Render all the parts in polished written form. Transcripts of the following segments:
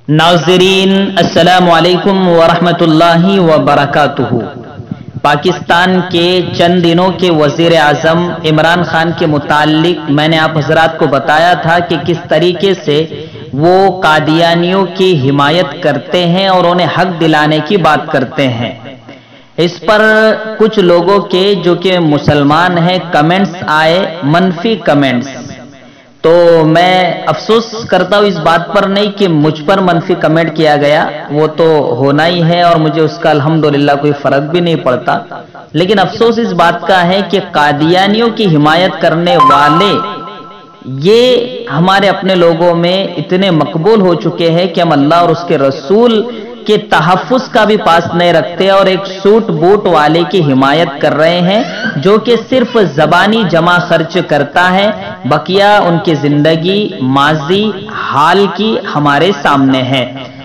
नाज़रीन अस्सलामु अलैकुम वरहमतुल्लाहि वबरकातुहू। पाकिस्तान के चंद दिनों के वज़ीर आज़म इमरान खान के मुताल्लिक मैंने आप हज़रात को बताया था कि किस तरीके से वो कादियानियों की हिमायत करते हैं और उन्हें हक दिलाने की बात करते हैं। इस पर कुछ लोगों के जो कि मुसलमान हैं कमेंट्स आए, मनफी कमेंट्स। तो मैं अफसोस करता हूं इस बात पर नहीं कि मुझ पर मनफी कमेंट किया गया, वो तो होना ही है और मुझे उसका अल्हम्दुलिल्लाह कोई फर्क भी नहीं पड़ता। लेकिन अफसोस इस बात का है कि कादियानियों की हिमायत करने वाले ये हमारे अपने लोगों में इतने मकबूल हो चुके हैं कि हम अल्लाह और उसके रसूल के तहफ़्फ़ुज़ का भी पास नहीं रखते और एक सूट बूट वाले की हिमायत कर रहे हैं जो कि सिर्फ ज़बानी जमा खर्च करता है। बकिया उनकी जिंदगी माजी हाल की हमारे सामने है।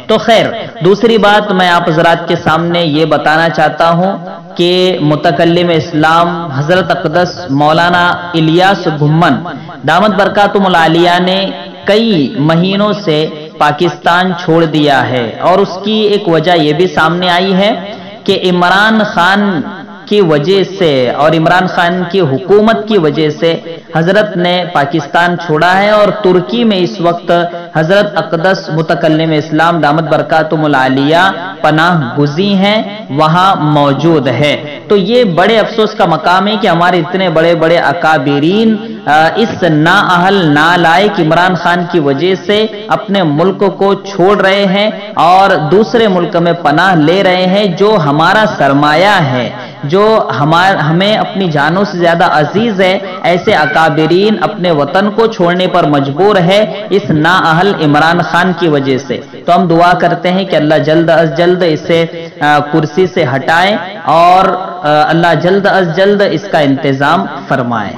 तो खैर, दूसरी बात मैं आप हज़रात के सामने ये बताना चाहता हूँ कि मुतकल्लिम इस्लाम हज़रत अक़दस मौलाना इलियास घुम्मन दामत बरकातुहुल आलिया ने कई महीनों से पाकिस्तान छोड़ दिया है और उसकी एक वजह यह भी सामने आई है कि इमरान खान की वजह से और इमरान खान की हुकूमत की वजह से हजरत ने पाकिस्तान छोड़ा है और तुर्की में इस वक्त हजरत अक़दस मुतकल्लिम इस्लाम दामत बरकातुहुल आलिया पनाह गुज़ी हैं, वहां मौजूद है। तो ये बड़े अफसोस का मकाम है कि हमारे इतने बड़े बड़े अकाबिरीन इस नाअहल नालायक इमरान खान की वजह से अपने मुल्क को छोड़ रहे हैं और दूसरे मुल्क में पनाह ले रहे हैं। जो हमारा सरमाया है, जो हमें अपनी जानों से ज्यादा अजीज है, ऐसे अकाबिरीन अपने वतन को छोड़ने पर मजबूर है इस नाअहल इमरान खान की वजह से। तो हम दुआ करते हैं कि अल्लाह जल्द अज जल्द इसे कुर्सी से हटाए और अल्लाह जल्द अज जल्द इसका इंतजाम फरमाए।